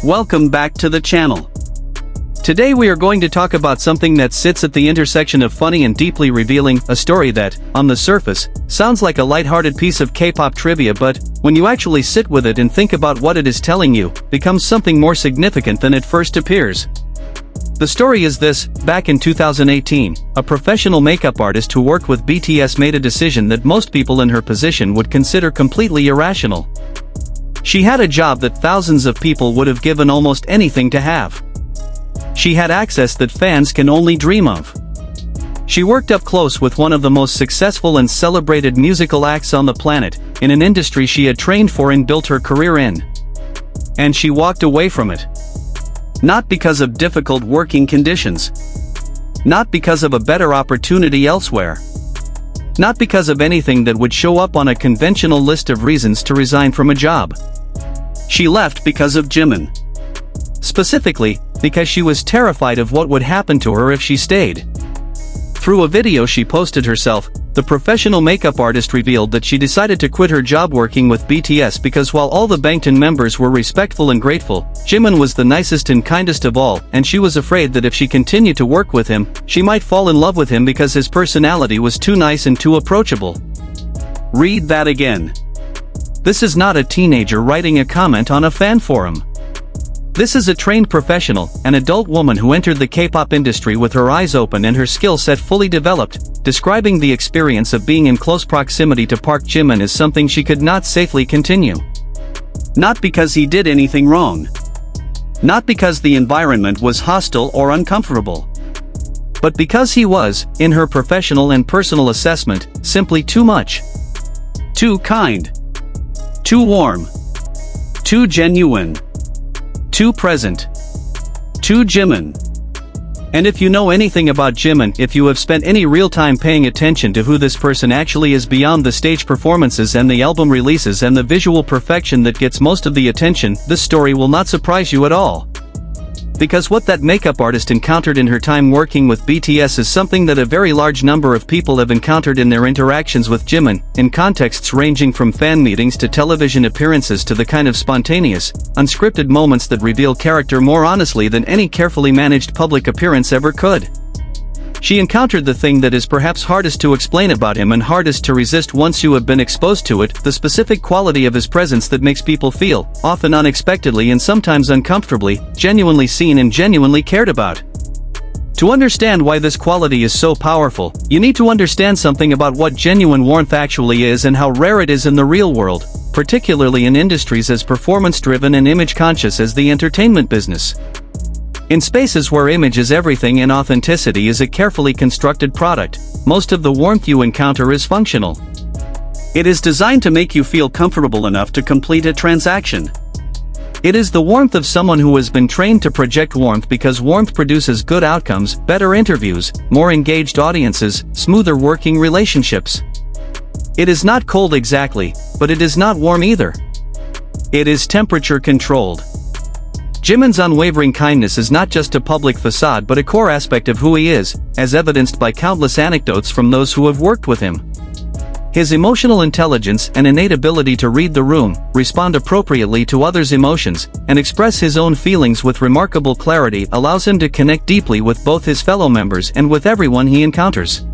Welcome back to the channel. Today we are going to talk about something that sits at the intersection of funny and deeply revealing, a story that, on the surface, sounds like a lighthearted piece of K-pop trivia, but when you actually sit with it and think about what it is telling you, becomes something more significant than it first appears. The story is this: back in 2018, a professional makeup artist who worked with BTS made a decision that most people in her position would consider completely irrational. She had a job that thousands of people would have given almost anything to have. She had access that fans can only dream of. She worked up close with one of the most successful and celebrated musical acts on the planet, in an industry she had trained for and built her career in. And she walked away from it. Not because of difficult working conditions. Not because of a better opportunity elsewhere. Not because of anything that would show up on a conventional list of reasons to resign from a job. She left because of Jimin. Specifically, because she was terrified of what would happen to her if she stayed. Through a video she posted herself, the professional makeup artist revealed that she decided to quit her job working with BTS because while all the Bangtan members were respectful and grateful, Jimin was the nicest and kindest of all, and she was afraid that if she continued to work with him, she might fall in love with him because his personality was too nice and too approachable. Read that again. This is not a teenager writing a comment on a fan forum. This is a trained professional, an adult woman who entered the K-pop industry with her eyes open and her skill set fully developed, describing the experience of being in close proximity to ParkJimin as something she could not safely continue. Not because he did anything wrong. Not because the environment was hostile or uncomfortable. But because he was, in her professional and personal assessment, simply too much. Too kind. Too warm. Too genuine. Too present. Too Jimin. And if you know anything about Jimin, if you have spent any real time paying attention to who this person actually is beyond the stage performances and the album releases and the visual perfection that gets most of the attention, this story will not surprise you at all. Because what that makeup artist encountered in her time working with BTS is something that a very large number of people have encountered in their interactions with Jimin, in contexts ranging from fan meetings to television appearances to the kind of spontaneous, unscripted moments that reveal character more honestly than any carefully managed public appearance ever could. She encountered the thing that is perhaps hardest to explain about him and hardest to resist once you have been exposed to it, the specific quality of his presence that makes people feel, often unexpectedly and sometimes uncomfortably, genuinely seen and genuinely cared about. To understand why this quality is so powerful, you need to understand something about what genuine warmth actually is and how rare it is in the real world, particularly in industries as performance-driven and image-conscious as the entertainment business. In spaces where image is everything and authenticity is a carefully constructed product, most of the warmth you encounter is functional. It is designed to make you feel comfortable enough to complete a transaction. It is the warmth of someone who has been trained to project warmth because warmth produces good outcomes, better interviews, more engaged audiences, smoother working relationships. It is not cold exactly, but it is not warm either. It is temperature controlled. Jimin's unwavering kindness is not just a public facade but a core aspect of who he is, as evidenced by countless anecdotes from those who have worked with him. His emotional intelligence and innate ability to read the room, respond appropriately to others' emotions, and express his own feelings with remarkable clarity allows him to connect deeply with both his fellow members and with everyone he encounters.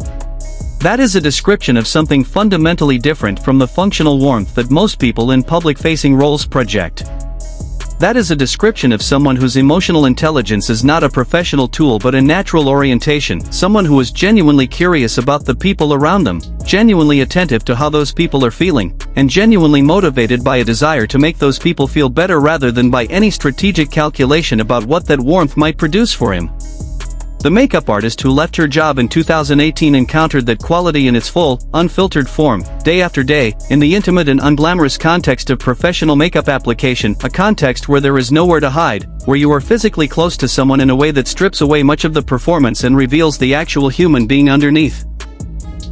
That is a description of something fundamentally different from the functional warmth that most people in public-facing roles project. That is a description of someone whose emotional intelligence is not a professional tool but a natural orientation, someone who is genuinely curious about the people around them, genuinely attentive to how those people are feeling, and genuinely motivated by a desire to make those people feel better rather than by any strategic calculation about what that warmth might produce for him. The makeup artist who left her job in 2018 encountered that quality in its full, unfiltered form, day after day, in the intimate and unglamorous context of professional makeup application, a context where there is nowhere to hide, where you are physically close to someone in a way that strips away much of the performance and reveals the actual human being underneath.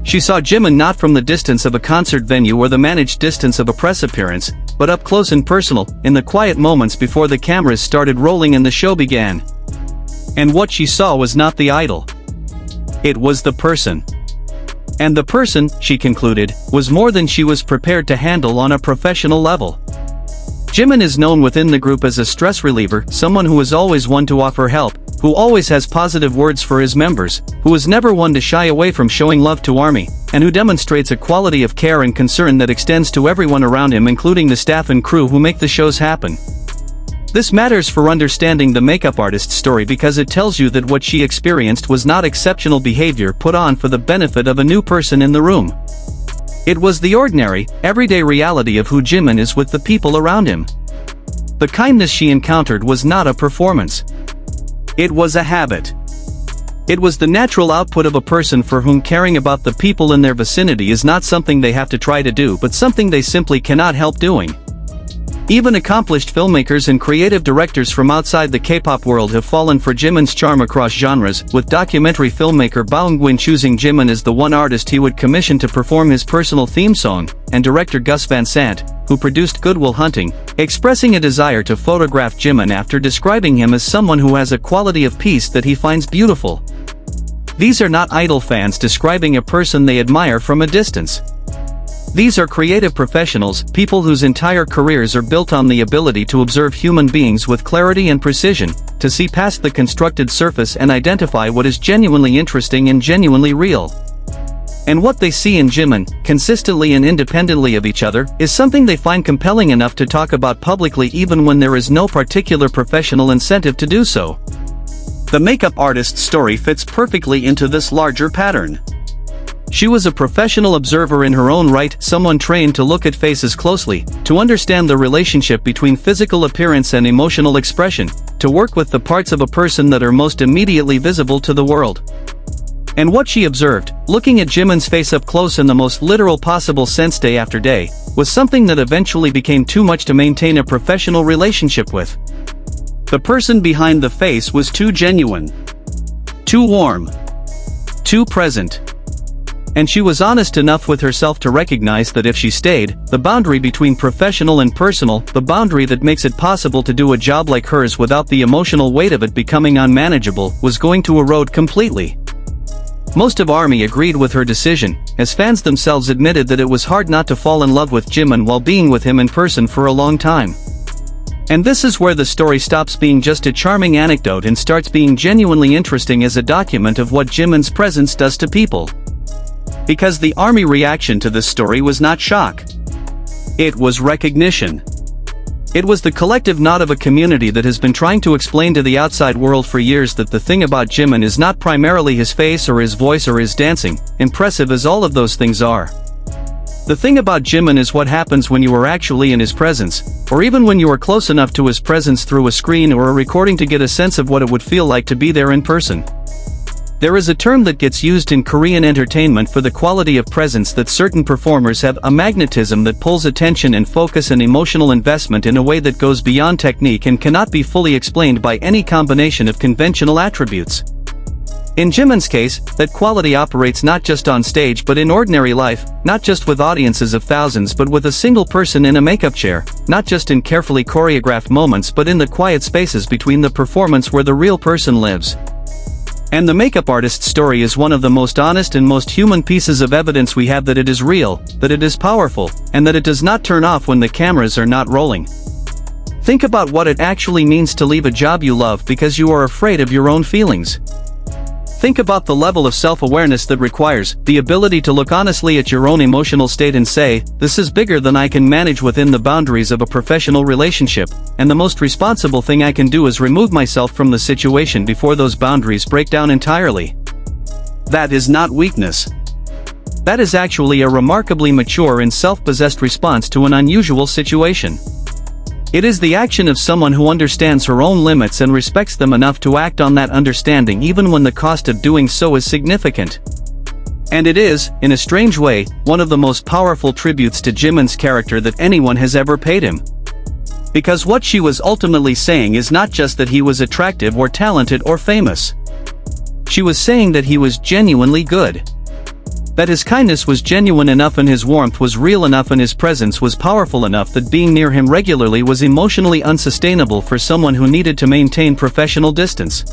She saw Jimin not from the distance of a concert venue or the managed distance of a press appearance, but up close and personal, in the quiet moments before the cameras started rolling and the show began. And what she saw was not the idol. It was the person. And the person, she concluded, was more than she was prepared to handle on a professional level. Jimin is known within the group as a stress reliever, someone who is always one to offer help, who always has positive words for his members, who is never one to shy away from showing love to ARMY, and who demonstrates a quality of care and concern that extends to everyone around him, including the staff and crew who make the shows happen. This matters for understanding the makeup artist's story because it tells you that what she experienced was not exceptional behavior put on for the benefit of a new person in the room. It was the ordinary, everyday reality of who Jimin is with the people around him. The kindness she encountered was not a performance. It was a habit. It was the natural output of a person for whom caring about the people in their vicinity is not something they have to try to do but something they simply cannot help doing. Even accomplished filmmakers and creative directors from outside the K-pop world have fallen for Jimin's charm across genres, with documentary filmmaker Baungwin choosing Jimin as the one artist he would commission to perform his personal theme song, and director Gus Van Sant, who produced Good Will Hunting, expressing a desire to photograph Jimin after describing him as someone who has a quality of peace that he finds beautiful. These are not idol fans describing a person they admire from a distance. These are creative professionals, people whose entire careers are built on the ability to observe human beings with clarity and precision, to see past the constructed surface and identify what is genuinely interesting and genuinely real. And what they see in Jimin, consistently and independently of each other, is something they find compelling enough to talk about publicly even when there is no particular professional incentive to do so. The makeup artist's story fits perfectly into this larger pattern. She was a professional observer in her own right, someone trained to look at faces closely, to understand the relationship between physical appearance and emotional expression, to work with the parts of a person that are most immediately visible to the world. And what she observed, looking at Jimin's face up close in the most literal possible sense day after day, was something that eventually became too much to maintain a professional relationship with. The person behind the face was too genuine, too warm, too present. And she was honest enough with herself to recognize that if she stayed, the boundary between professional and personal, the boundary that makes it possible to do a job like hers without the emotional weight of it becoming unmanageable, was going to erode completely. Most of ARMY agreed with her decision, as fans themselves admitted that it was hard not to fall in love with Jimin while being with him in person for a long time. And this is where the story stops being just a charming anecdote and starts being genuinely interesting as a document of what Jimin's presence does to people. Because the ARMY reaction to this story was not shock. It was recognition. It was the collective nod of a community that has been trying to explain to the outside world for years that the thing about Jimin is not primarily his face or his voice or his dancing, impressive as all of those things are. The thing about Jimin is what happens when you are actually in his presence, or even when you are close enough to his presence through a screen or a recording to get a sense of what it would feel like to be there in person. There is a term that gets used in Korean entertainment for the quality of presence that certain performers have, a magnetism that pulls attention and focus and emotional investment in a way that goes beyond technique and cannot be fully explained by any combination of conventional attributes. In Jimin's case, that quality operates not just on stage but in ordinary life, not just with audiences of thousands but with a single person in a makeup chair, not just in carefully choreographed moments but in the quiet spaces between the performance where the real person lives. And the makeup artist's story is one of the most honest and most human pieces of evidence we have that it is real, that it is powerful, and that it does not turn off when the cameras are not rolling. Think about what it actually means to leave a job you love because you are afraid of your own feelings. Think about the level of self-awareness that requires, the ability to look honestly at your own emotional state and say, this is bigger than I can manage within the boundaries of a professional relationship, and the most responsible thing I can do is remove myself from the situation before those boundaries break down entirely. That is not weakness. That is actually a remarkably mature and self-possessed response to an unusual situation. It is the action of someone who understands her own limits and respects them enough to act on that understanding even when the cost of doing so is significant. And it is, in a strange way, one of the most powerful tributes to Jimin's character that anyone has ever paid him. Because what she was ultimately saying is not just that he was attractive or talented or famous. She was saying that he was genuinely good. That his kindness was genuine enough and his warmth was real enough and his presence was powerful enough that being near him regularly was emotionally unsustainable for someone who needed to maintain professional distance.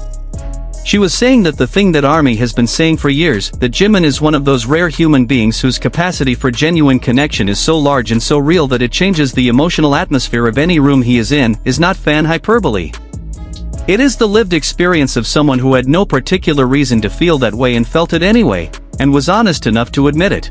She was saying that the thing that ARMY has been saying for years, that Jimin is one of those rare human beings whose capacity for genuine connection is so large and so real that it changes the emotional atmosphere of any room he is in, is not fan hyperbole. It is the lived experience of someone who had no particular reason to feel that way and felt it anyway, and was honest enough to admit it.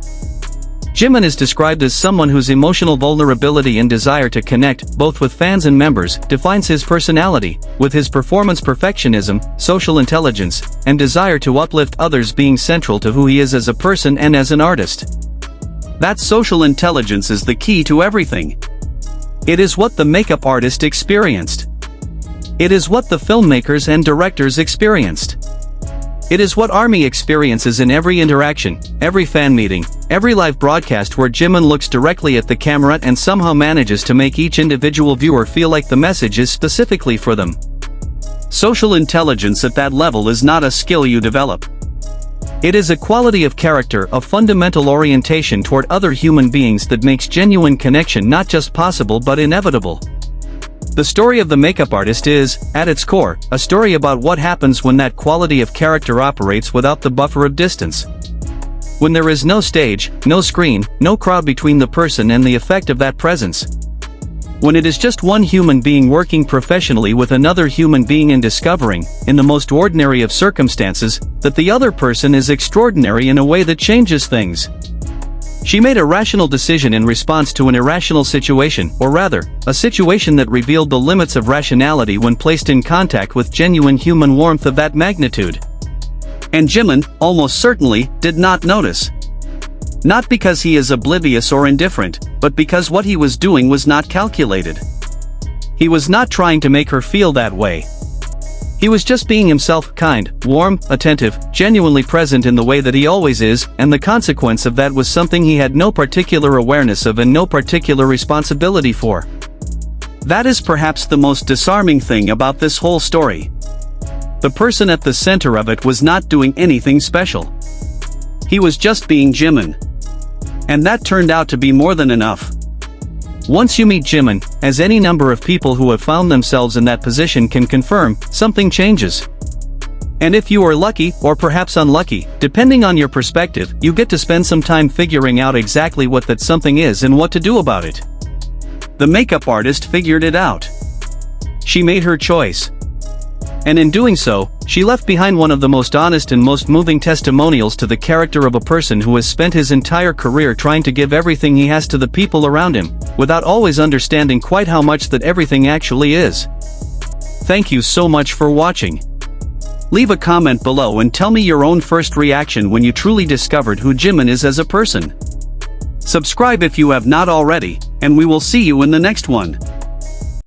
Jimin is described as someone whose emotional vulnerability and desire to connect, both with fans and members, defines his personality, with his performance perfectionism, social intelligence, and desire to uplift others being central to who he is as a person and as an artist. That social intelligence is the key to everything. It is what the makeup artist experienced. It is what the filmmakers and directors experienced. It is what ARMY experiences in every interaction, every fan meeting, every live broadcast where Jimin looks directly at the camera and somehow manages to make each individual viewer feel like the message is specifically for them. Social intelligence at that level is not a skill you develop. It is a quality of character, a fundamental orientation toward other human beings that makes genuine connection not just possible but inevitable. The story of the makeup artist is, at its core, a story about what happens when that quality of character operates without the buffer of distance. When there is no stage, no screen, no crowd between the person and the effect of that presence. When it is just one human being working professionally with another human being and discovering, in the most ordinary of circumstances, that the other person is extraordinary in a way that changes things. She made a rational decision in response to an irrational situation, or rather, a situation that revealed the limits of rationality when placed in contact with genuine human warmth of that magnitude. And Jimin, almost certainly, did not notice. Not because he is oblivious or indifferent, but because what he was doing was not calculated. He was not trying to make her feel that way. He was just being himself, kind, warm, attentive, genuinely present in the way that he always is, and the consequence of that was something he had no particular awareness of and no particular responsibility for. That is perhaps the most disarming thing about this whole story. The person at the center of it was not doing anything special. He was just being Jimin. And that turned out to be more than enough. Once you meet Jimin, as any number of people who have found themselves in that position can confirm, something changes. And if you are lucky, or perhaps unlucky, depending on your perspective, you get to spend some time figuring out exactly what that something is and what to do about it. The makeup artist figured it out. She made her choice. And in doing so, she left behind one of the most honest and most moving testimonials to the character of a person who has spent his entire career trying to give everything he has to the people around him, without always understanding quite how much that everything actually is. Thank you so much for watching. Leave a comment below and tell me your own first reaction when you truly discovered who Jimin is as a person. Subscribe if you have not already, and we will see you in the next one.